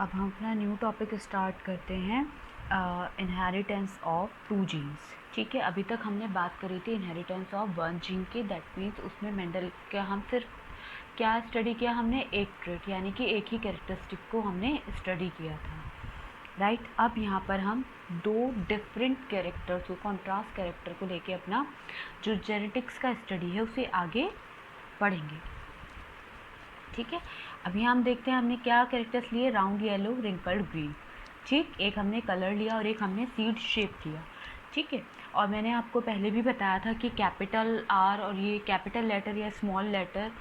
अब हम अपना न्यू टॉपिक स्टार्ट करते हैं, इनहेरिटेंस ऑफ टू जीन्स। ठीक है, अभी तक हमने बात करी थी इनहेरिटेंस ऑफ वन जीन की। दैट मीन्स उसमें मेंडल का हम सिर्फ क्या स्टडी किया, हमने एक ट्रेट यानी कि एक ही कैरेक्टरिस्टिक को हमने स्टडी किया था, राइट। अब यहाँ पर हम दो डिफरेंट कैरेक्टर्स को, कॉन्ट्रास्ट कैरेक्टर को लेके अपना जो जेनेटिक्स का स्टडी है उसे आगे पढ़ेंगे। ठीक है, अभी हम देखते हैं हमने क्या कैरेक्टर्स लिए, राउंड येलो, रिंकल्ड ग्रीन। ठीक, एक हमने कलर लिया और एक हमने सीड शेप लिया। ठीक है, और मैंने आपको पहले भी बताया था कि कैपिटल आर और ये कैपिटल लेटर या स्मॉल लेटर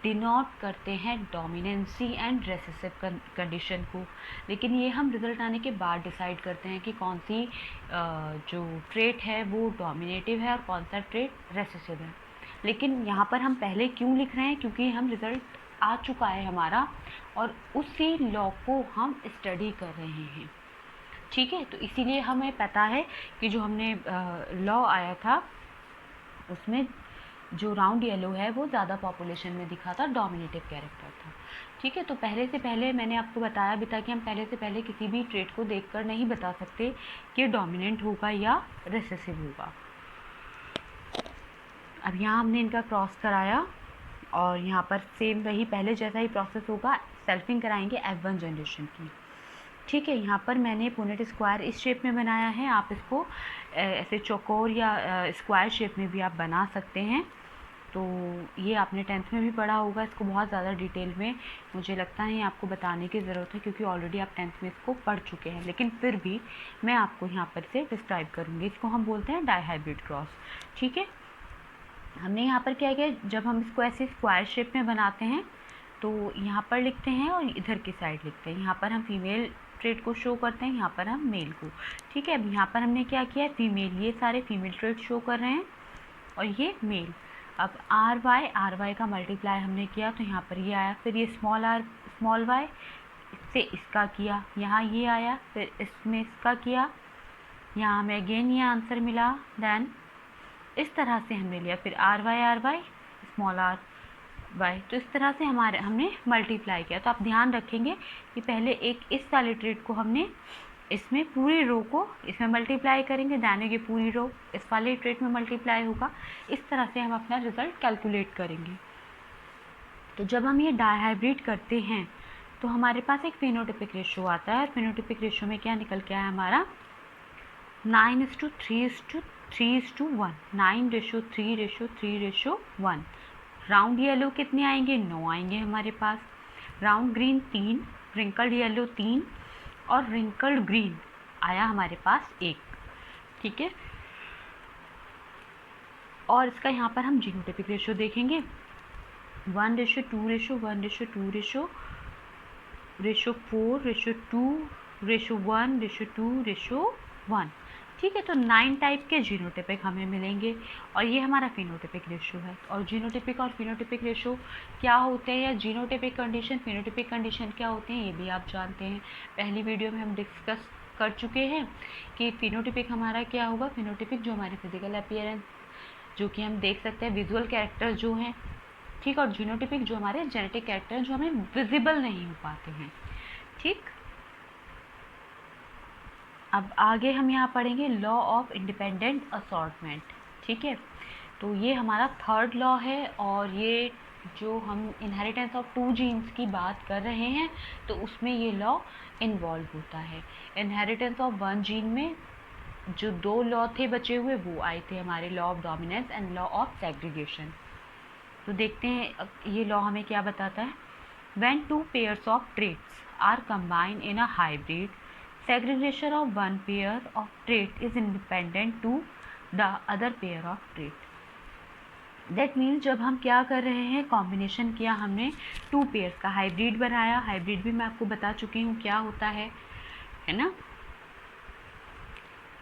डिनोट करते हैं डोमिनेंसी एंड रेसेसिव कंडीशन को, लेकिन ये हम रिजल्ट आने के बाद डिसाइड करते हैं कि कौन सी जो ट्रेट है वो डोमिनेटिव है और कौन सा ट्रेट रेसेसिव है। लेकिन यहाँ पर हम पहले क्यों लिख रहे हैं, क्योंकि हम रिज़ल्ट आ चुका है हमारा और उसी लॉ को हम स्टडी कर रहे हैं। ठीक है, तो इसीलिए हमें पता है कि जो हमने लॉ आया था उसमें जो राउंड येलो है वो ज़्यादा पॉपुलेशन में दिखा था, डोमिनेटिव कैरेक्टर था। ठीक है, तो पहले से पहले मैंने आपको बताया भी था कि हम पहले से पहले किसी भी ट्रेट को देखकर नहीं बता सकते कि डोमिनेंट होगा या रिसेसिव होगा। अब यहाँ हमने इनका क्रॉस कराया और यहाँ पर सेम वही पहले जैसा ही प्रोसेस होगा, सेल्फिंग कराएंगे F1 जनरेशन की। ठीक है, यहाँ पर मैंने पुनेट स्क्वायर इस शेप में बनाया है, आप इसको ऐसे चौकोर या स्क्वायर शेप में भी आप बना सकते हैं। तो ये आपने 10th में भी पढ़ा होगा, इसको बहुत ज़्यादा डिटेल में मुझे लगता नहीं आपको बताने की ज़रूरत है, क्योंकि ऑलरेडी आप 10th में इसको पढ़ चुके हैं, लेकिन फिर भी मैं आपको यहाँ पर से डिस्क्राइब करूँगी। इसको हम बोलते हैं डाईहाइब्रिड क्रॉस। ठीक है, हमने यहाँ पर क्या किया, जब हम इसको ऐसे स्क्वायर शेप में बनाते हैं तो यहाँ पर लिखते हैं और इधर की साइड लिखते हैं। यहाँ पर हम फीमेल ट्रेट को शो करते हैं, यहाँ पर हम मेल को। ठीक है, अब यहाँ पर हमने क्या किया है, फीमेल, ये सारे फीमेल ट्रेट शो कर रहे हैं और ये मेल। अब आर वाई का मल्टीप्लाई हमने किया तो यहाँ पर ये आया, फिर ये स्मॉल आर स्मॉल वाई, इससे इसका किया, यहाँ ये आया, फिर इसमें इसका किया, यहाँ हमें अगेन ये आंसर मिला। देन इस तरह से हमने लिया, फिर R Y small R Y, तो इस तरह से हमने मल्टीप्लाई किया। तो आप ध्यान रखेंगे कि पहले एक इस वाले ट्रेट को हमने इसमें पूरी रो को इसमें मल्टीप्लाई करेंगे, दैन ये पूरी रो इस वाले ट्रेट में मल्टीप्लाई होगा। इस तरह से हम अपना रिजल्ट कैलकुलेट करेंगे। तो जब हम ये डाईहाइब्रिड करते हैं तो हमारे पास एक फेनोटाइपिक रेशो आता है। फेनोटाइपिक रेशो में क्या निकल के आया हमारा, 9:3:1, 9:3:3:1। राउंड येलो कितने आएंगे, 9 आएंगे हमारे पास। राउंड ग्रीन 3, रिंकल्ड येलो 3 और रिंकल्ड ग्रीन आया हमारे पास 1। ठीक है, और इसका यहाँ पर हम जीनोटाइपिक रेशो देखेंगे, 1:2:1:2:4:2:1:1। ठीक है, तो 9 टाइप के जीनोटाइपिक हमें मिलेंगे और ये हमारा फिनोटाइपिक रेशो है। और जीनोटाइपिक और फिनोटाइपिक रेशो क्या होते हैं, या जीनोटाइपिक कंडीशन फिनोटाइपिक कंडीशन क्या होते हैं, ये भी आप जानते हैं। पहली वीडियो में हम डिस्कस कर चुके हैं कि फिनोटाइपिक हमारा क्या होगा। फिनोटाइपिक जो हमारे फिजिकल अपीयरेंस जो कि हम देख सकते हैं, विजुअल कैरेक्टर जो हैं, ठीक, और जीनोटाइपिक जो हमारे जेनेटिक कैरेक्टर जो हमें विजिबल नहीं हो पाते हैं। ठीक, अब आगे हम यहाँ पढ़ेंगे लॉ ऑफ इंडिपेंडेंट असॉर्टमेंट। ठीक है, तो ये हमारा थर्ड लॉ है और ये जो हम इनहेरिटेंस ऑफ टू जीन्स की बात कर रहे हैं तो उसमें ये लॉ इन्वॉल्व होता है। इनहेरिटेंस ऑफ वन जीन में जो दो लॉ थे बचे हुए वो आए थे हमारे, law of dominance and law of segregation. तो देखते हैं ये लॉ हमें क्या बताता है। When two pairs of traits are combined in a hybrid, segregation of one pair of trait is independent to the other pair of trait. That means जब हम क्या कर रहे हैं, कॉम्बिनेशन किया हमने टू पेयर्स का, हाइब्रिड बनाया। हाइब्रिड भी मैं आपको बता चुकी हूँ क्या होता है ना।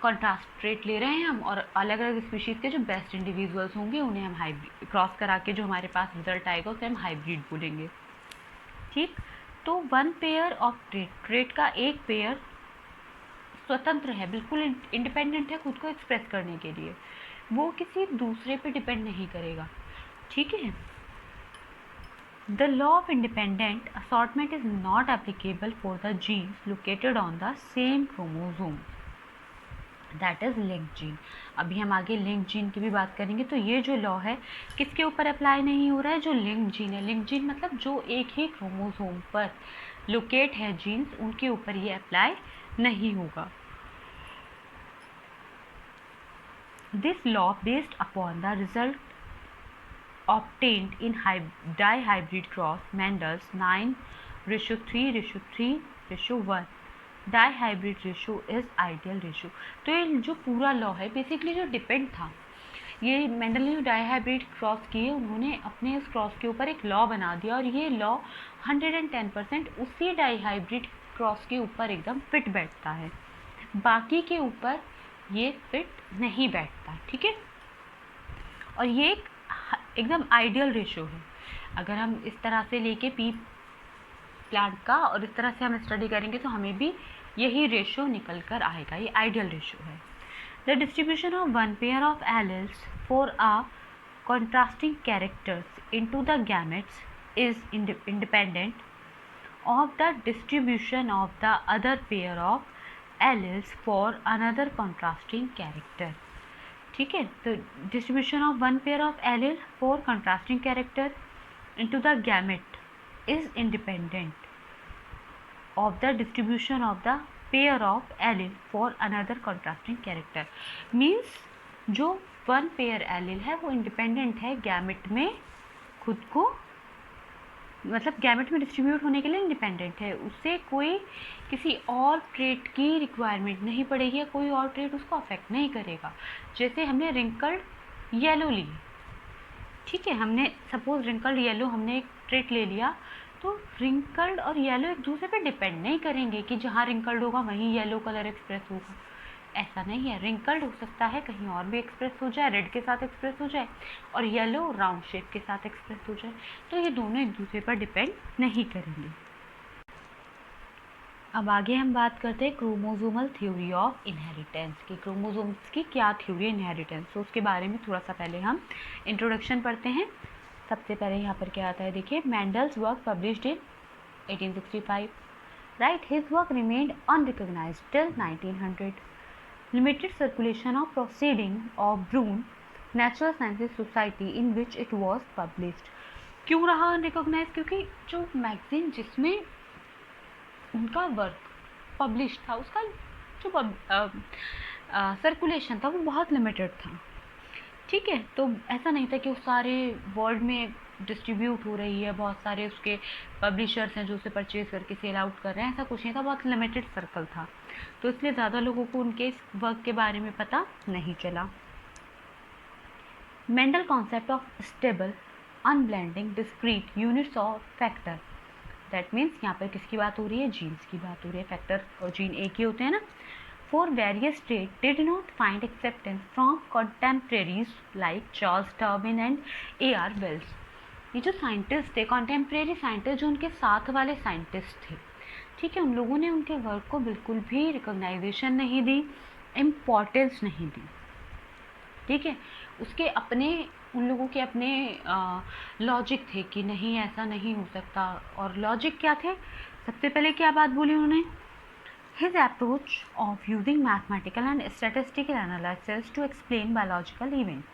कॉन्ट्रास्ट ट्रेट ले रहे हैं हम और अलग अलग स्पीशीज़ के जो बेस्ट इंडिविजुअल्स होंगे उन्हें हम हाइब्रिड क्रॉस करा के जो हमारे पास रिजल्ट आएगा उसे हम हाइब्रिड बोलेंगे। ठीक, तो वन पेयर ऑफ ट्रेट का एक पेयर स्वतंत्र है, बिल्कुल इंडिपेंडेंट है खुद को एक्सप्रेस करने के लिए, वो किसी दूसरे पे डिपेंड नहीं करेगा। ठीक है, The law of independent assortment is not applicable for the genes located on the same chromosome, that is linked gene. अभी हम आगे लिंक जीन की भी बात करेंगे। तो ये जो लॉ है किसके ऊपर अप्लाई नहीं हो रहा है? जो लिंक जीन है। लिंक जीन मतलब जो एक ही क्रोमोसोम पर लोकेट है जीन्स, उनके ऊपर ये अप्लाई नहीं होगा। This law based upon the result obtained in dihybrid cross Mendel's 9:3:3:1 dihybrid ratio is ideal ratio। तो ये जो पूरा लॉ है बेसिकली जो डिपेंड था, ये मेंडल ने जो डाईहाइब्रिड क्रॉस किए उन्होंने अपने इस क्रॉस के ऊपर एक लॉ बना दिया और ये लॉ 110% उसी डाईहाइब्रिड क्रॉस के ऊपर एकदम फिट बैठता है, बाकी के ऊपर ये फिट नहीं बैठता। ठीक है, और ये एकदम आइडियल रेशो है। अगर हम इस तरह से लेके पी प्लांट का और इस तरह से हम स्टडी करेंगे तो हमें भी यही रेशो निकल कर आएगा, ये आइडियल रेशो है। The distribution of one pair of alleles for a contrasting characters into the gametes is independent of the distribution of the other pair of alleles for another contrasting character। ठीक है, तो distribution of one pair of allele for contrasting character into the gamete is independent of the distribution of the pair of allele for another contrasting character. Means जो one pair allele है वो independent है gamete में खुद को, मतलब gamete में distribute होने के लिए इंडिपेंडेंट है, उससे कोई किसी और ट्रेट की रिक्वायरमेंट नहीं पड़ेगी या कोई और ट्रेट उसको अफेक्ट नहीं करेगा। जैसे हमने रिंकल्ड येलो ली, ठीक है, हमने सपोज रिंकल्ड येलो हमने एक ट्रेट ले लिया, तो रिंकल्ड और येलो एक दूसरे पे डिपेंड नहीं करेंगे कि जहाँ रिंकल्ड होगा वहीं येलो कलर एक्सप्रेस होगा, ऐसा नहीं है। रिंकल्ड हो सकता है कहीं और भी एक्सप्रेस हो जाए, रेड के साथ एक्सप्रेस हो जाए, और येलो राउंड शेप के साथ एक्सप्रेस हो जाए, तो ये दोनों एक दूसरे पर डिपेंड नहीं करेंगे। अब आगे हम बात करते हैं क्रोमोसोमल थ्योरी ऑफ इनहेरिटेंस की। क्रोमोसोम्स की क्या थ्योरी है इनहेरिटेंस, तो उसके बारे में थोड़ा सा पहले हम इंट्रोडक्शन पढ़ते हैं। सबसे पहले यहाँ पर क्या आता है, देखिए, Mendel's work published in 1865, right. His work remained unrecognised till 1900। Limited circulation of proceeding of Brune Natural Sciences Society in which it was published। क्यों रहा अनरिकॉग्नाइज? क्योंकि जो मैगजीन जिसमें उनका वर्क पब्लिश था उसका जो सर्कुलेशन था वो बहुत लिमिटेड था। ठीक है, तो ऐसा नहीं था कि वो सारे वर्ल्ड में डिस्ट्रीब्यूट हो रही है, बहुत सारे उसके पब्लिशर्स हैं जो उसे परचेज करके सेल आउट कर रहे हैं, ऐसा कुछ नहीं था, बहुत लिमिटेड सर्कल था, तो इसलिए ज़्यादा लोगों को उनके इस वर्क के बारे में पता नहीं चला। Mendel concept of stable unblending discrete units of factor, that means यहाँ पर किसकी बात हो रही है? जीन्स की बात हो रही है। फैक्टर और जीन एक ही होते हैं ना। For various traits did not find acceptance from contemporaries like Charles Darwin and A.R. Wells। ये जो साइंटिस्ट थे, कॉन्टेम्प्रेरी साइंटिस्ट, जो उनके साथ वाले साइंटिस्ट थे, ठीक है, उन लोगों ने उनके वर्क को बिल्कुल भी रिकॉग्नाइजेशन नहीं दी, इम्पोर्टेंस नहीं दी। ठीक है, उसके अपने, उन लोगों के अपने लॉजिक थे कि नहीं ऐसा नहीं हो सकता। और लॉजिक क्या थे? सबसे पहले क्या बात बोली उन्होंने? His approach of using mathematical and statistical analysis to explain biological events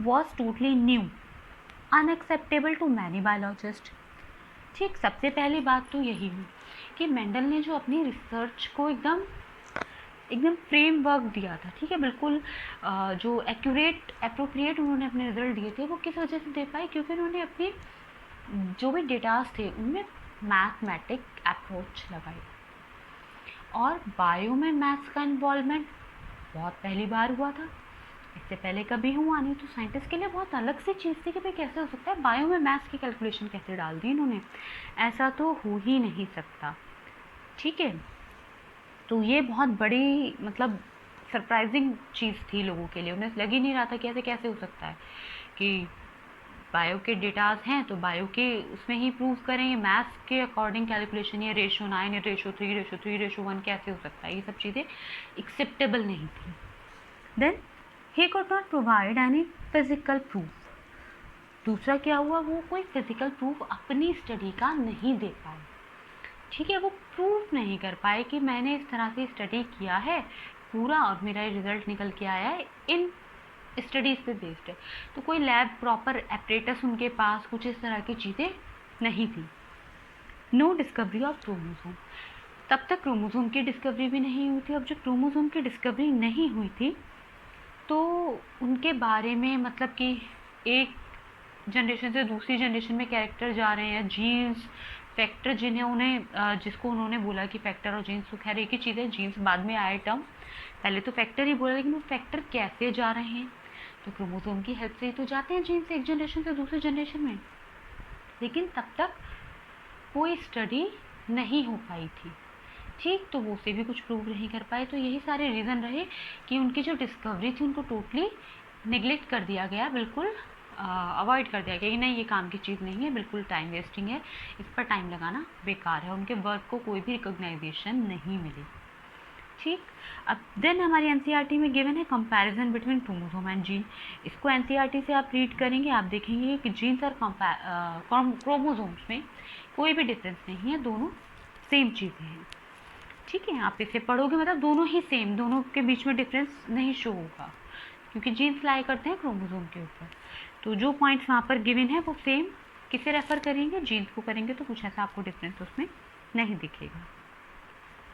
was totally new, unacceptable to many biologists। ठीक, सबसे पहली बात तो यही हुई कि मेंडल ने जो अपनी रिसर्च को एकदम फ्रेमवर्क दिया था, ठीक है, बिल्कुल जो एक्यूरेट अप्रोप्रिएट उन्होंने अपने रिजल्ट दिए थे, वो किस वजह से दे पाए? क्योंकि उन्होंने अपने जो भी डेटास थे उनमें मैथमेटिक अप्रोच लगाई। और बायो में मैथ्स का इन्वॉल्वमेंट बहुत पहली बार हुआ था, इससे पहले कभी हुआ नहीं, तो साइंटिस्ट के लिए बहुत अलग सी चीज़ थी कि भाई कैसे हो सकता है बायो में मैथ्स की कैलकुलेशन कैसे डाल दी इन्होंने, ऐसा तो हो ही नहीं सकता। ठीक है, तो ये बहुत बड़ी मतलब सरप्राइजिंग चीज़ थी लोगों के लिए, उन्हें लग ही नहीं रहा था कि ऐसे कैसे हो सकता है कि बायो के डेटाज हैं तो बायो के उसमें ही प्रूव करें, ये मैथ्स के अकॉर्डिंग कैलकुलेशन, ये रेशो 9, ये रेशो 3:3:1 कैसे हो सकता है, ये सब चीज़ें एक्सेप्टेबल नहीं थी। Then he could not provide any physical proof दूसरा क्या हुआ, वो कोई फिजिकल प्रूफ अपनी स्टडी का नहीं दे पाए। ठीक है, वो प्रूफ नहीं कर पाए कि मैंने इस तरह से स्टडी किया है पूरा और मेरा रिजल्ट निकल के आया है, इन स्टडीज़ पे बेस्ड है। तो कोई लैब प्रॉपर एपरेटस उनके पास, कुछ इस तरह की चीज़ें नहीं थी। नो डिस्कवरी ऑफ क्रोमोसोम, तब तक क्रोमोसोम की डिस्कवरी भी नहीं हुई थी। अब जो क्रोमोसोम की डिस्कवरी नहीं हुई थी तो उनके बारे में मतलब कि एक जनरेशन से दूसरी जनरेशन में कैरेक्टर जा रहे हैं, जीन्स फैक्टर जिसको उन्होंने बोला कि फैक्टर और जीन्स, तो खैर एक ही चीज़ है, जीन्स बाद में आए टर्म, पहले तो फैक्टर ही बोला, लेकिन वो फैक्टर कैसे जा रहे हैं, तो क्रोमोसोम की हेल्प से ही तो जाते हैं जीन्स एक जनरेशन से दूसरी जनरेशन में। लेकिन तब तक कोई स्टडी नहीं हो पाई थी। ठीक, तो वो उसे भी कुछ प्रूव नहीं कर पाए। तो यही सारे रीज़न रहे कि उनकी जो डिस्कवरी थी उनको टोटली निगलेक्ट कर दिया गया, बिल्कुल अवॉइड कर दिया गया कि नहीं ये काम की चीज़ नहीं है, बिल्कुल टाइम वेस्टिंग है, इस पर टाइम लगाना बेकार है। उनके वर्क को कोई भी रिकॉग्नाइजेशन नहीं मिली। ठीक, अब देन हमारी एनसीईआरटी में गिवन है comparison between chromosome and gene. इसको एनसीईआरटी से आप रीड करेंगे, आप देखेंगे कि जीन्स और क्रोमोसोम्स में कोई भी डिफरेंस नहीं है, दोनों सेम चीज़ें हैं। ठीक है, आप इसे पढ़ोगे मतलब दोनों ही सेम, दोनों के बीच में डिफरेंस नहीं शो होगा, क्योंकि जीन्स लाई करते हैं क्रोमोसोम के ऊपर। तो जो पॉइंट्स वहाँ पर गिवन है वो सेम, किसे रेफ़र करेंगे, जीन्स को करेंगे, तो कुछ ऐसा आपको डिफरेंस उसमें नहीं दिखेगा।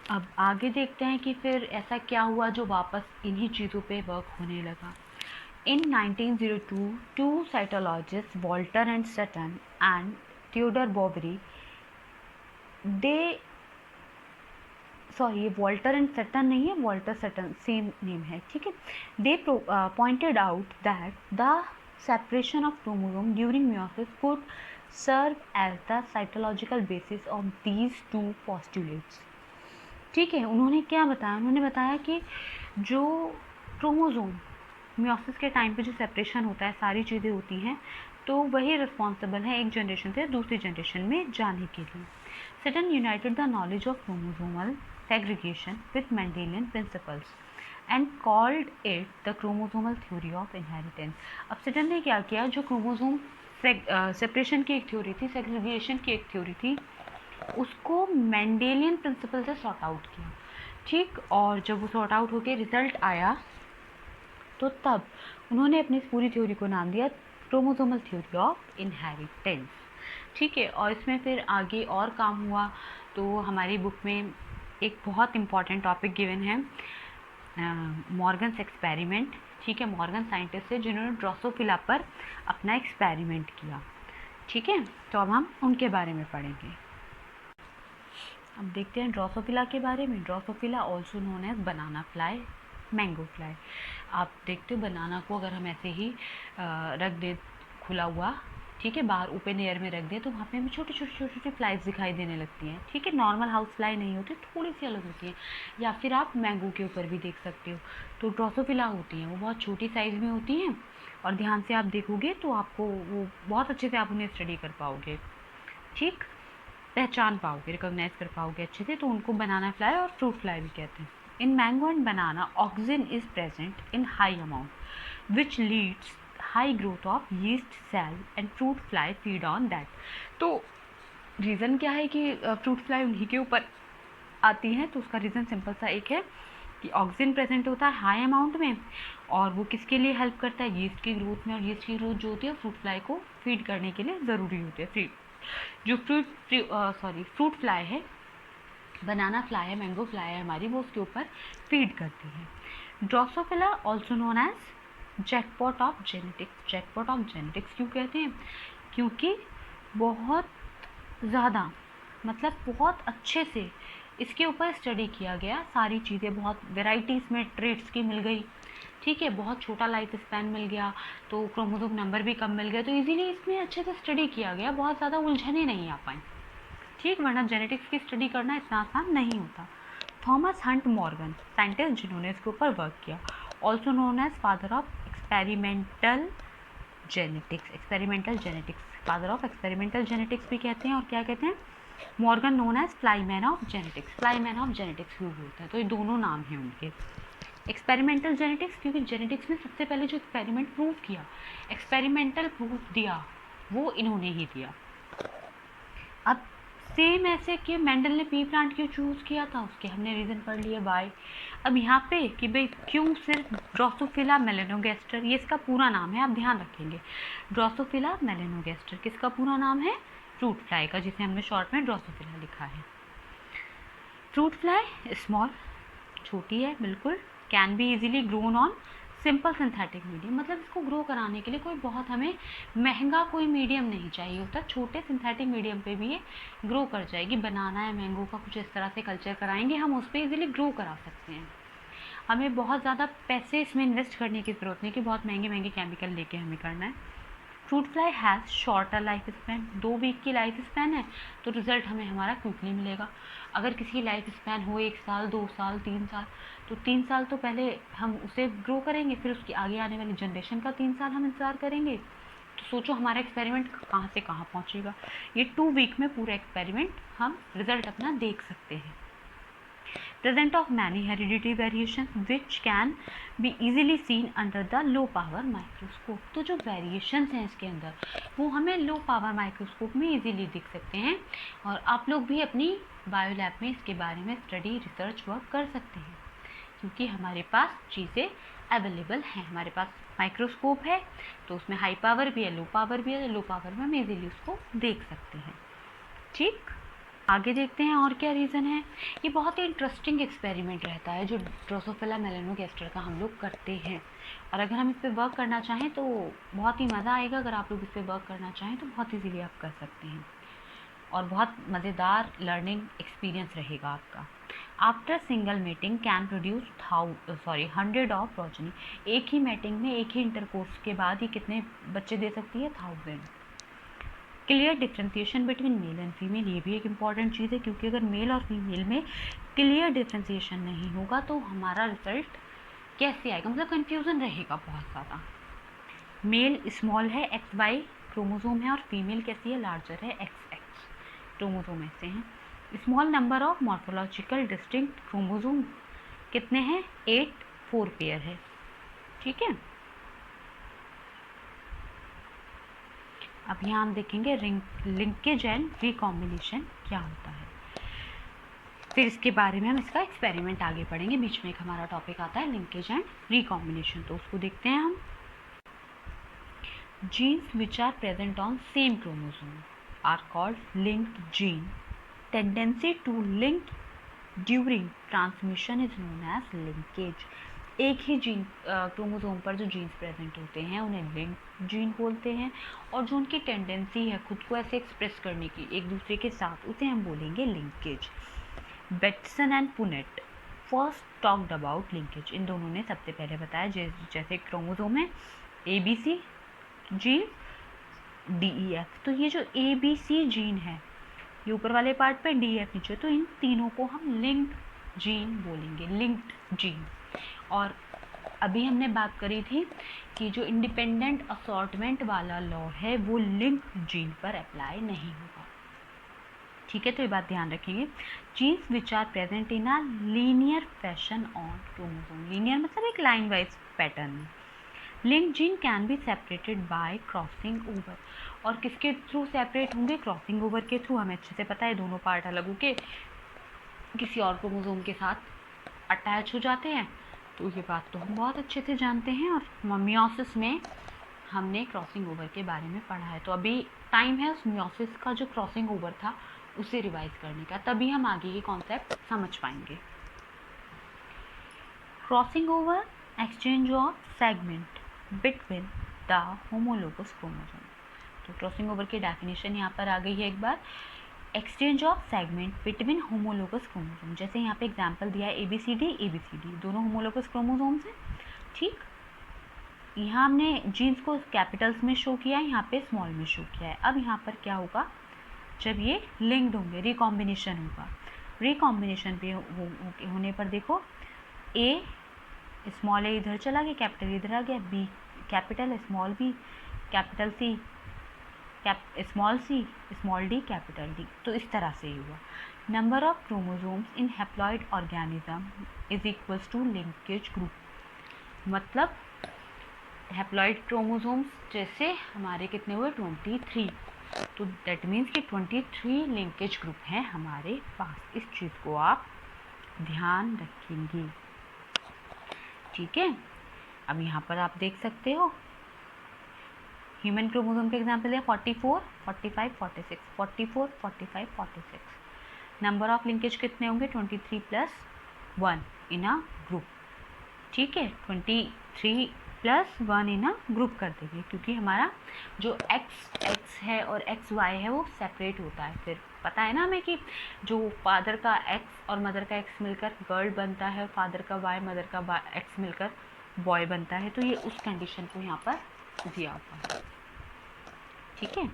अब आगे देखते हैं कि फिर ऐसा क्या हुआ जो वापस इन्हीं चीज़ों पे वर्क होने लगा। In 1902 two cytologist Walter and Sutton and Theodor Boveri ये वॉल्टर एंड सटन नहीं है, वॉल्टर सटन सेम नेम है। ठीक है, they pointed out that the separation of chromosome during meiosis could serve as the cytological basis of these two postulates। ठीक है, उन्होंने क्या बताया, उन्होंने बताया कि जो क्रोमोसोम meiosis के टाइम पे जो सेपरेशन होता है, सारी चीज़ें होती हैं, तो वही रिस्पॉन्सिबल है एक जनरेशन से दूसरी जनरेशन में जाने के लिए। Sutton united the knowledge of chromosomal segregation with Mendelian principles and called it the chromosomal theory of inheritance। अब सटन ने क्या किया, जो क्रोमोसोम सेपरेशन की एक थ्योरी थी, सेग्रीगेशन की एक थ्योरी थी, उसको मेंडेलियन प्रिंसिपल से सॉर्ट आउट किया। ठीक, और जब वो सॉर्ट आउट होकर रिजल्ट आया तो तब उन्होंने अपनी इस पूरी थ्योरी को नाम दिया क्रोमोसोमल थ्योरी ऑफ इनहेरिटेंस। ठीक है, और इसमें फिर आगे और काम हुआ। तो हमारी बुक में एक बहुत इम्पॉर्टेंट टॉपिक गिवन है, मॉर्गन्स एक्सपेरिमेंट। ठीक है, मॉर्गन साइंटिस्ट है जिन्होंने ड्रोसोफिला पर अपना एक्सपेरिमेंट किया। ठीक है, तो अब हम उनके बारे में पढ़ेंगे। अब देखते हैं ड्रोसोफिला के बारे में। Drosophila also known as banana fly, mango fly. आप देखते हो बनाना को अगर हम ऐसे ही रख दें खुला हुआ, ठीक है, बाहर ओपन एयर में रख दें, तो वहाँ पे हमें छोटी छोटी फ्लाइज दिखाई देने लगती हैं। ठीक है, नॉर्मल हाउस फ्लाई नहीं होती, थोड़ी सी अलग होती हैं। या फिर आप मैंगो के ऊपर भी देख सकते हो। तो ड्रोसोफिला होती हैं, वो बहुत छोटी साइज़ में होती हैं, और ध्यान से आप देखोगे तो आपको वो बहुत अच्छे से आप उन्हें स्टडी कर पाओगे। ठीक, पहचान पाओगे, रिकॉग्नाइज कर पाओगे अच्छे से। तो उनको बनाना फ्लाई और फ्रूट फ्लाई भी कहते हैं। In mango and banana oxygen is present in high amount which leads high growth of yeast cell and fruit fly feed on that. तो रीज़न क्या है कि फ्रूट फ्लाई उन्हीं के ऊपर आती हैं, तो उसका रीज़न सिंपल सा एक है कि ऑक्सीजन प्रेजेंट होता है हाई अमाउंट में, और वो किसके लिए हेल्प करता है, यीस्ट की ग्रोथ में। और यीस्ट की ग्रोथ जो होती है फ्रूट फ्लाई को फीड करने के लिए ज़रूरी होती है। जो फ्रूट फ्लाई है, बनाना फ्लाई है, मैंगो फ्लाई है हमारी, वो उसके ऊपर फीड करती है। Drosophila also known as jackpot of genetics. Jackpot of genetics क्यों कहते हैं, क्योंकि बहुत ज़्यादा मतलब बहुत अच्छे से इसके ऊपर स्टडी किया गया, सारी चीज़ें बहुत वेराइटीज़ में ट्रेड्स की मिल गई। ठीक है, बहुत छोटा लाइफ स्पैन मिल गया, तो क्रोमोसोम नंबर भी कम मिल गया, तो इजीली इसमें अच्छे से स्टडी किया गया, बहुत ज़्यादा उलझने नहीं आ पाई। ठीक, वरना जेनेटिक्स की स्टडी करना इतना आसान नहीं होता। थॉमस हंट मॉर्गन, साइंटिस्ट जिन्होंने इसके ऊपर वर्क किया, also known as father of experimental genetics. Experimental genetics, father of experimental genetics भी कहते हैं। और क्या कहते हैं, Morgan known as flyman of genetics. Flyman of genetics use होता है, तो ये दोनों नाम हैं उनके। एक्सपेरिमेंटल जेनेटिक्स क्योंकि जेनेटिक्स में सबसे पहले जो एक्सपेरिमेंट प्रूव किया, एक्सपेरिमेंटल प्रूफ दिया, वो इन्होंने ही दिया। अब सेम ऐसे कि मेंडल ने पी प्लांट क्यों चूज़ किया था, उसके हमने रीज़न पढ़ लिए वाई। अब यहाँ पे कि भाई क्यों सिर्फ ड्रोसोफिला मेलेनोगेस्टर, ये इसका पूरा नाम है, आप ध्यान रखेंगे। ड्रोसोफिला मेलेनोगेस्टर किसका पूरा नाम है? फ्रूट फ्लाई का, जिसे हमने शॉर्ट में ड्रोसोफिला लिखा है। फ्रूट फ्लाई स्मॉल, छोटी है बिल्कुल, can be easily grown on simple synthetic medium, मतलब इसको ग्रो कराने के लिए कोई बहुत हमें महंगा कोई मीडियम नहीं चाहिए होता, छोटे सिंथेटिक मीडियम पे भी ये ग्रो कर जाएगी। बनाना है मैंगो का, कुछ इस तरह से कल्चर कराएंगे हम, उस पर इजीली ग्रो करा सकते हैं। हमें बहुत ज़्यादा पैसे इसमें इन्वेस्ट करने की ज़रूरत नहीं कि बहुत महंगे महंगे केमिकल लेके हमें करना है। Fruit fly has shorter life span, 2 week की लाइफ स्पैन है, तो रिज़ल्ट हमें हमारा क्विकली मिलेगा। अगर किसी की लाइफ स्पैन हो 1 साल 2 साल 3 साल, तो 3 साल तो पहले हम उसे ग्रो करेंगे, फिर उसकी आगे आने वाली जनरेशन का 3 साल हम इंतज़ार करेंगे। तो सोचो हमारा एक्सपेरिमेंट कहाँ से कहाँ पहुँचेगा। ये 2 वीक में पूरा एक्सपेरिमेंट हम रिज़ल्ट अपना देख सकते हैं। Present of many hereditary variations which can be easily seen under the low power microscope। तो जो variations हैं इसके अंदर वो हमें low power microscope में easily दिख सकते हैं, और आप लोग भी अपनी बायो लैब में इसके बारे में स्टडी रिसर्च वर्क कर सकते हैं, क्योंकि हमारे पास चीज़ें अवेलेबल हैं। हमारे पास माइक्रोस्कोप है तो उसमें हाई पावर भी है, लो पावर भी है, लो पावर में हम इजीली उसको देख सकते हैं। ठीक, आगे देखते हैं और क्या रीज़न है। ये बहुत ही इंटरेस्टिंग एक्सपेरिमेंट रहता है जो ड्रोसोफिला मेलेनोगेस्टर का हम लोग करते हैं, और अगर हम इस पर वर्क करना चाहें तो बहुत ही मज़ा आएगा। अगर आप लोग इस पर वर्क करना चाहें तो बहुत ईजीली आप कर सकते हैं, और बहुत मज़ेदार लर्निंग एक्सपीरियंस रहेगा आपका। After single meeting can produce 100 of progeny. एक ही मीटिंग में, एक ही इंटरकोर्स के बाद ये कितने बच्चे दे सकती है? 1000। Clear differentiation between male and female, ये भी एक इम्पॉर्टेंट चीज़ है, क्योंकि अगर मेल और फीमेल में क्लियर डिफ्रेंसिएशन नहीं होगा तो हमारा रिजल्ट कैसे आएगा, मतलब कन्फ्यूज़न रहेगा बहुत ज़्यादा। मेल स्मॉल है, XY क्रोमोसोम है, और फीमेल कैसी है? लार्जर है, XX क्रोमोसोम ऐसे हैं। Small number of morphological distinct chromosome कितने हैं? 8, 4 पेयर है। ठीक है, अब यहाँ हम देखेंगे लिंकेज एंड रिकॉम्बिनेशन क्या होता है, फिर इसके बारे में हम इसका एक्सपेरिमेंट आगे पढ़ेंगे। बीच में एक हमारा टॉपिक आता है लिंकेज एंड रिकॉम्बिनेशन, तो उसको देखते हैं हम। Genes which are present on same chromosome are called linked gene. Tendency to link during transmission is known as linkage. एक ही जीन क्रोमोसोम पर जो जीन्स प्रेजेंट होते हैं उन्हें लिंक जीन बोलते हैं, और जो उनकी टेंडेंसी है खुद को ऐसे एक्सप्रेस करने की एक दूसरे के साथ, उसे हम बोलेंगे linkage. Bateson and Punnett first talked about linkage. इन दोनों ने सबसे पहले बताया जैसे क्रोमोसोम है ABC जीन DEF, तो ये जो ABC जीन है ये ऊपर वाले पार्ट पे, DEF नीचे, तो इन तीनों को हम लिंक्ड जीन बोलेंगे, लिंक्ड जीन। और अभी हमने बात करी थी कि जो इंडिपेंडेंट असॉर्टमेंट वाला लॉ है वो लिंक्ड जीन पर अप्लाई नहीं होगा। ठीक है, तो ये बात ध्यान रखेंगे। Genes which are present in a linear fashion on chromosome, linear मतलब एक लाइन वाइज पैटर्न में। Link gene can be separated by crossing over, और किसके थ्रू सेपरेट होंगे? क्रॉसिंग ओवर के थ्रू। हमें अच्छे से पता है दोनों पार्ट अलग होके किसी और क्रोमोसोम के साथ अटैच हो जाते हैं, तो ये बात तो हम बहुत अच्छे से जानते हैं, और मियोसिस में हमने क्रॉसिंग ओवर के बारे में पढ़ा है। तो अभी टाइम है उस मियोसिस का जो क्रॉसिंग ओवर था उसे रिवाइज करने का, तभी हम आगे के कॉन्सेप्ट समझ पाएंगे। Crossing over exchange of segment between the homologous chromosome. तो क्रॉसिंग ओवर की डेफिनेशन यहाँ पर आ गई है एक बार। Exchange of segment between homologous chromosome, जैसे यहाँ पे एग्जांपल दिया है ABCD दोनों होमोलोगस क्रोमोसोम्स हैं। ठीक, यहाँ हमने जीन्स को कैपिटल्स में शो किया है, यहाँ पे स्मॉल में शो किया है। अब यहाँ पर क्या होगा, जब ये लिंक्ड होंगे, रिकॉम्बिनेशन होगा। रिकॉम्बिनेशन पे होने पर देखो A स्मॉल A इधर चला गया, कैपिटल इधर आ गया, B capital, small B capital C, small C small D capital D, तो इस तरह से ही हुआ। Number of chromosomes in haploid organism is equals to linkage group, मतलब हैप्लॉइड क्रोमोसोम्स जैसे हमारे कितने हुए 23, तो दैट मीन्स कि 23 लिंकेज ग्रुप हैं हमारे पास। इस चीज़ को आप ध्यान रखेंगे, ठीक है। अब यहाँ पर आप देख सकते हो ह्यूमन क्रोमोसोम के एग्जाम्पल है 44, 45, 46, 44, 45, 46। नंबर ऑफ लिंकेज कितने होंगे 23 प्लस 1 इन अ ग्रुप, ठीक है। 23 प्लस 1 इन अ ग्रुप कर देंगे, क्योंकि हमारा जो x है और xy है वो सेपरेट होता है। फिर पता है ना हमें कि जो फादर का x और मदर का x मिलकर गर्ल बनता है, फादर का y मदर का x मिलकर बॉय बनता है, तो ये उस कंडीशन को यहाँ पर दिया हुआ है, ठीक है।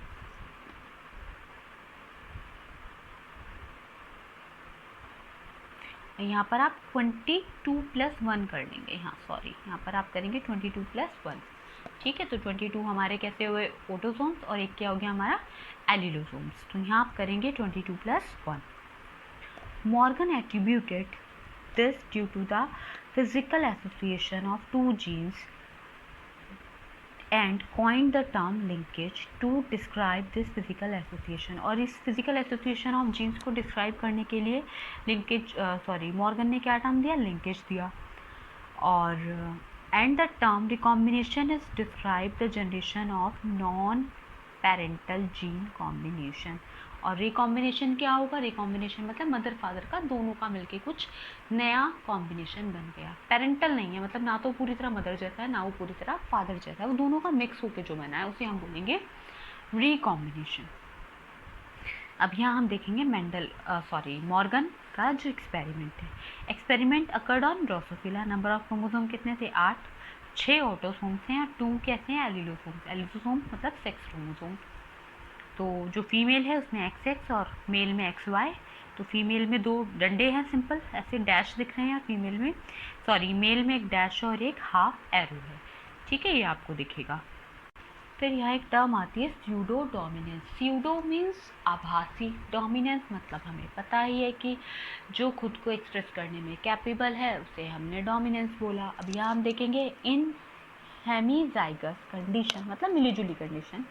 यहाँ पर आप 22 प्लस 1 कर लेंगे, हाँ सॉरी, यहाँ पर आप करेंगे 22 प्लस 1, ठीक है। तो 22 हमारे कैसे हुए ऑटोसोम्स और एक क्या हो गया हमारा एलिलोसोम्स, तो यहाँ आप करेंगे 22 plus 1। Morgan attributed this due to the physical association of 2 genes and coined the term linkage to describe this physical association। और इस physical association of genes को describe करने के लिए linkage मॉर्गन ने क्या टर्म दिया, linkage दिया। और and the term recombination is describe the generation of non parental gene combination। और रिकॉम्बिनेशन क्या होगा, रिकॉम्बिनेशन मतलब मदर फादर का दोनों का मिलके कुछ नया कॉम्बिनेशन बन गया। पेरेंटल नहीं है, मतलब ना तो पूरी तरह मदर जैसा है ना वो पूरी तरह फादर जैसा है, वो दोनों का मिक्स होके जो बना है उसे हम बोलेंगे रिकॉम्बिनेशन। अब यहाँ हम देखेंगे मॉर्गन का जो एक्सपेरिमेंट है। Experiment occurred on Drosophila. Number of chromosome कितने थे 8, 6 ऑटोसोम्स हैं और 2 कैसे हैं एलिलोसोम्स। एलिलोसोम्स मतलब सेक्स क्रोमोसोम। तो जो फीमेल है उसमें XX और मेल में XY। तो फीमेल में 2 डंडे हैं, सिंपल ऐसे डैश दिख रहे हैं, फीमेल में मेल में एक डैश और एक हाफ एरो है, ठीक है, ये आपको दिखेगा। फिर यहाँ एक टर्म आती है स्यूडो डोमिनेंस। स्यूडो मीन्स आभासी, डोमिनेंस मतलब हमें पता ही है कि जो खुद को एक्सप्रेस करने में कैपेबल है उसे हमने डोमिनेंस बोला। अब यहाँ हम देखेंगे इन हेमीजाइगस कंडीशन मतलब मिलीजुली condition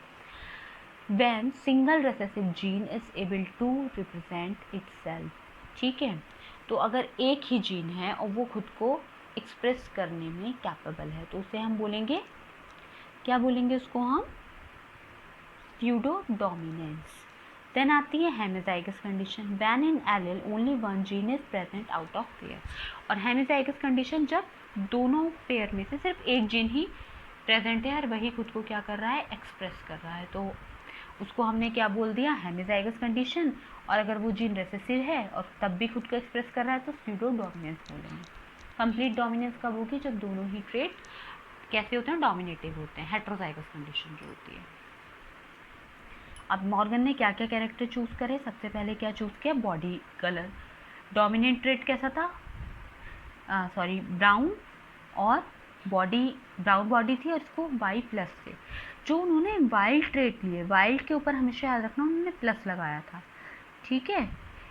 when single recessive gene is able to represent itself, ठीक है। तो अगर एक ही जीन है और वो खुद को एक्सप्रेस करने में कैपेबल है तो उसे हम बोलेंगे, क्या बोलेंगे उसको हम, स्यूडो डोमिनेंस। देन आती है hemizygous condition when in allele only one gene is present out of pair। और हेमीजाइगस कंडीशन जब दोनों पेयर में से सिर्फ एक जीन ही प्रेजेंट है और वही खुद को क्या कर रहा है, एक्सप्रेस कर रहा है, तो उसको हमने क्या बोल दिया, हेमीजाइगस कंडीशन। और अगर वो जीन रेसेसिव है और तब भी खुद को एक्सप्रेस कर रहा है तो स्यूडो डोमिनेंस बोलेंगे। कंप्लीट डोमिनेंस कब होगी, जब दोनों ही ट्रेट कैसे होते हैं, डोमिनेटिव होते हैं, हेट्रोजाइगस कंडीशन जो होती है। अब मॉर्गन ने क्या क्या कैरेक्टर चूज करे, सबसे पहले क्या चूज किया, बॉडी कलर। डोमिनेंट ट्रेट कैसा था, ब्राउन, और ब्राउन बॉडी थी और इसको वाई प्लस थे। जो उन्होंने वाइल्ड ट्रेट लिए, वाइल्ड के ऊपर हमेशा याद रखना उन्होंने प्लस लगाया था, ठीक है।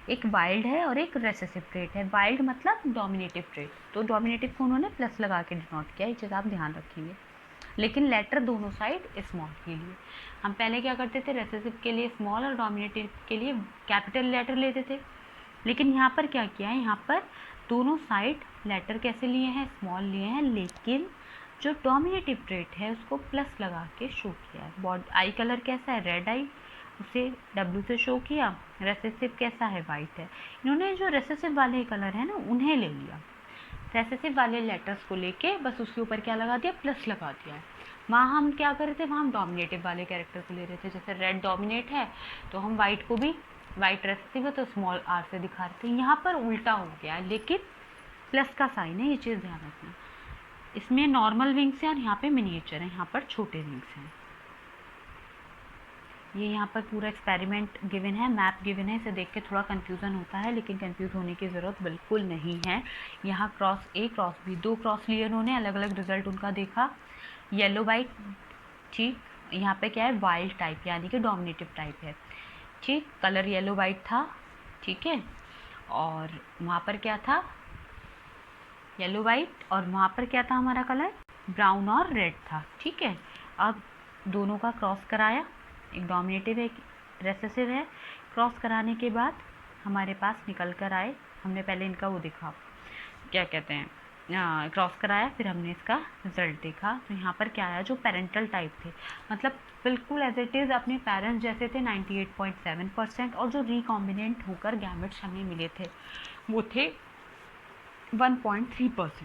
एक वाइल्ड है और एक रेसेसिव ट्रेट है। वाइल्ड मतलब डोमिनेटिव ट्रेट, तो डोमिनेटिव को उन्होंने प्लस लगा के डिनोट किया, ये चीज़ आप ध्यान रखेंगे। लेकिन लेटर दोनों साइड स्मॉल के लिए, हम पहले क्या करते थे, रेसेसिव के लिए स्मॉल और डोमिनेटिव के लिए कैपिटल लेटर लेते थे। लेकिन यहाँ पर क्या किया है, यहाँ पर दोनों साइड लेटर कैसे लिए हैं, स्मॉल लिए हैं, लेकिन जो डोमिनेटिव ट्रेट है उसको प्लस लगा के शो किया है। आई कलर कैसा है, रेड आई, उसे W से शो किया। रेसेसिव कैसा है, वाइट है। इन्होंने जो रेसेसिव वाले कलर है ना उन्हें ले लिया, रेसेसिव वाले लेटर्स को लेके बस उसके ऊपर क्या लगा दिया, प्लस लगा दिया है। वहाँ हम क्या कर रहे थे, वहाँ हम डोमिनेटिव वाले कैरेक्टर को ले रहे थे। जैसे रेड डोमिनेट है तो हम वाइट को भी, वाइट रेसेसिव है तो स्मॉल r से दिखा रहे थे। यहाँ पर उल्टा हो गया है, लेकिन प्लस का साइन है, ये चीज़ ध्यान रखना। इसमें नॉर्मल विंग्स हैं और यहाँ पे मिनिएचर है, यहाँ पर छोटे विंग्स हैं। ये यहाँ पर पूरा एक्सपेरिमेंट गिवन है, मैप गिवन है, इसे देख के थोड़ा कन्फ्यूज़न होता है, लेकिन कन्फ्यूज़ होने की ज़रूरत बिल्कुल नहीं है। यहाँ cross A cross B 2 cross लिए उन्होंने, अलग अलग रिजल्ट उनका देखा। येलो वाइट, ठीक, यहाँ पे क्या है, वाइल्ड टाइप यानी कि डोमिनेटिव टाइप है, ठीक, कलर येलो वाइट था, ठीक है। और वहाँ पर क्या था, येलो वाइट, और वहाँ पर क्या था हमारा कलर, ब्राउन और रेड था। ठीक है, अब दोनों का क्रॉस कराया, एक डोमिनेटिव है एक रेसेसिव है। क्रॉस कराने के बाद हमारे पास निकल कर आए, हमने पहले इनका वो देखा, क्या कहते हैं, क्रॉस कराया, फिर हमने इसका रिजल्ट देखा। तो यहाँ पर क्या आया, जो पेरेंटल टाइप थे, मतलब बिल्कुल एज इट इज़ अपने पेरेंट्स जैसे थे 98.7%, और जो रिकॉम्बिनेंट होकर गैमेट्स हमें मिले थे वो थे 1.3%।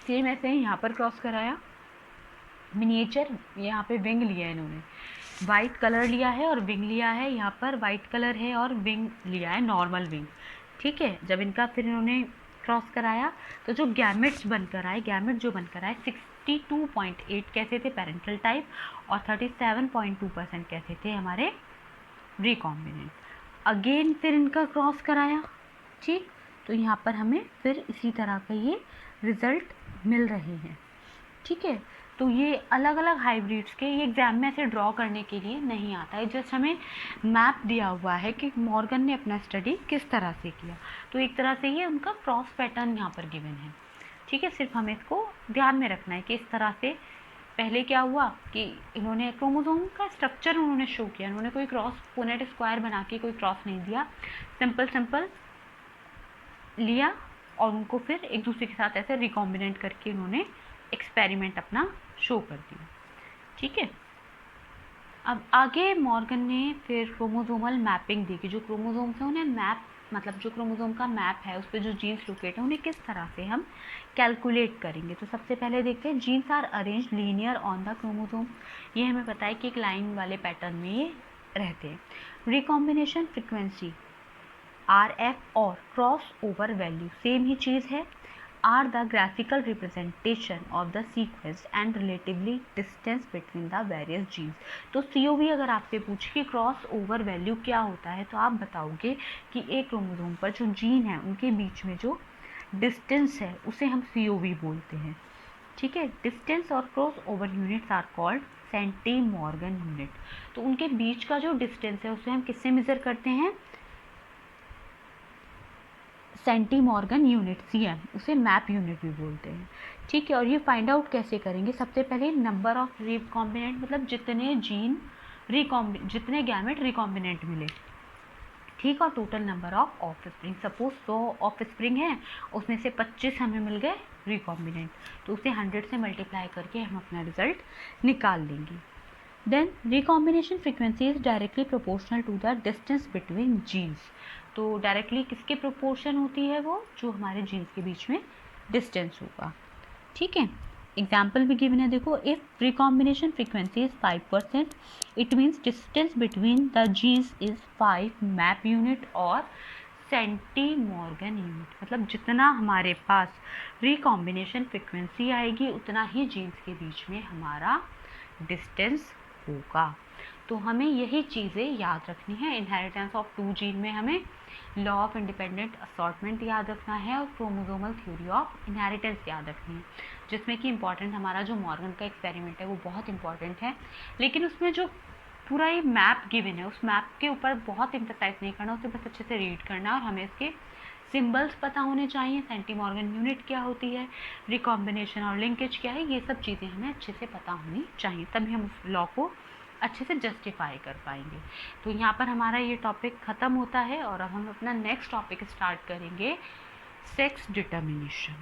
सेम ऐसे ही यहाँ पर क्रॉस कराया, मिनिएचर, यहाँ पे विंग लिया है इन्होंने, वाइट कलर लिया है और विंग लिया है, यहाँ पर वाइट कलर है और विंग लिया है, नॉर्मल विंग। ठीक है, जब इनका फिर इन्होंने क्रॉस कराया तो जो गैमेट्स बनकर आए, गैमेट जो बनकर आए 62.8 कैसे थे पेरेंटल टाइप, और 37.2% कैसे थे हमारे रिकॉम्बिनेंट। अगेन फिर इनका क्रॉस कराया। ठीक, तो यहाँ पर हमें फिर इसी तरह का ये रिज़ल्ट मिल रहे हैं। ठीक है, तो ये अलग अलग हाइब्रिड्स के, ये एग्ज़ाम में ऐसे ड्रॉ करने के लिए नहीं आता है, जस्ट हमें मैप दिया हुआ है कि मॉर्गन ने अपना स्टडी किस तरह से किया। तो एक तरह से ये उनका क्रॉस पैटर्न यहाँ पर गिवन है। ठीक है, सिर्फ हमें इसको ध्यान में रखना है कि इस तरह से पहले क्या हुआ कि इन्होंने क्रोमोसोम का स्ट्रक्चर उन्होंने शो किया, उन्होंने कोई क्रॉस पुनेट स्क्वायर बना के कोई क्रॉस नहीं दिया, सिंपल लिया और उनको फिर एक दूसरे के साथ ऐसे रिकॉम्बिनेंट करके उन्होंने एक्सपेरिमेंट अपना शो कर दिया। ठीक है, अब आगे मॉर्गन ने फिर क्रोमोसोमल मैपिंग दी कि जो क्रोमोसोम है उन्हें मैप, मतलब जो क्रोमोसोम का मैप है उस पर जो जीन्स लोकेट है उन्हें किस तरह से हम कैलकुलेट करेंगे। तो सबसे पहले देखते हैं, genes are arrange linear on the chromosome, ये हमें पता है कि एक लाइन वाले पैटर्न में ये रहते हैं। रिकॉम्बिनेशन फ्रिक्वेंसी RF और क्रॉस ओवर वैल्यू सेम ही चीज़ है, are the graphical representation of the sequence and relatively distance between the various genes। तो COV अगर आपसे पूछे कि क्रॉस ओवर वैल्यू क्या होता है तो आप बताओगे कि एक क्रोमोसोम पर जो जीन है उनके बीच में जो डिस्टेंस है उसे हम COV बोलते हैं। ठीक है, डिस्टेंस और cross over units are called centimorgan unit. तो उनके बीच का जो डिस्टेंस है उसे हम किससे मेज़र करते हैं, सेंटीमॉर्गन यूनिट CM, उसे मैप यूनिट भी बोलते हैं। ठीक है, और ये फाइंड आउट कैसे करेंगे, सबसे पहले नंबर ऑफ रिकॉम्बिनेंट, मतलब जितने जीन जितने गैमेट रिकॉम्बिनेंट मिले। ठीक, और total number of offspring, suppose 100 offspring है, उसमें से 25 हमें मिल गए रिकॉम्बिनेंट, तो उसे 100 से मल्टीप्लाई करके हम अपना रिजल्ट निकाल लेंगे। Then recombination frequency is directly proportional to the distance between genes. तो डायरेक्टली किसके प्रोपोर्शन होती है, वो जो हमारे जीन्स के बीच में डिस्टेंस होगा। ठीक है, एग्जाम्पल भी गिवन है, देखो, if recombination frequency is 5%, it means distance between the genes is 5 map unit और सेंटीमॉर्गन यूनिट, मतलब जितना हमारे पास रिकॉम्बिनेशन फ्रीक्वेंसी आएगी उतना ही जीन्स के बीच में हमारा डिस्टेंस होगा। तो हमें यही चीज़ें याद रखनी है। इनहेरिटेंस ऑफ 2 जीन में हमें लॉ ऑफ इंडिपेंडेंट असॉर्टमेंट याद रखना है और क्रोमोसोमल थ्योरी ऑफ इनहेरिटेंस याद रखनी है, जिसमें कि इम्पॉर्टेंट हमारा जो मॉर्गन का एक्सपेरिमेंट है वो बहुत इंपॉर्टेंट है। लेकिन उसमें जो पूरा ये मैप गिवन है उस मैप के ऊपर बहुत एम्फसाइज नहीं करना, उसे बस अच्छे से रीड करना और हमें इसके सिंबल्स पता होने चाहिए, सेंटीमॉर्गन यूनिट क्या होती है, रिकॉम्बिनेशन और लिंकेज क्या है, ये सब चीज़ें हमें अच्छे से पता होनी चाहिए, तभी हम उस लॉ को अच्छे से जस्टिफाई कर पाएंगे। तो यहाँ पर हमारा ये टॉपिक ख़त्म होता है और अब हम अपना नेक्स्ट टॉपिक स्टार्ट करेंगे, सेक्स डिटर्मिनेशन।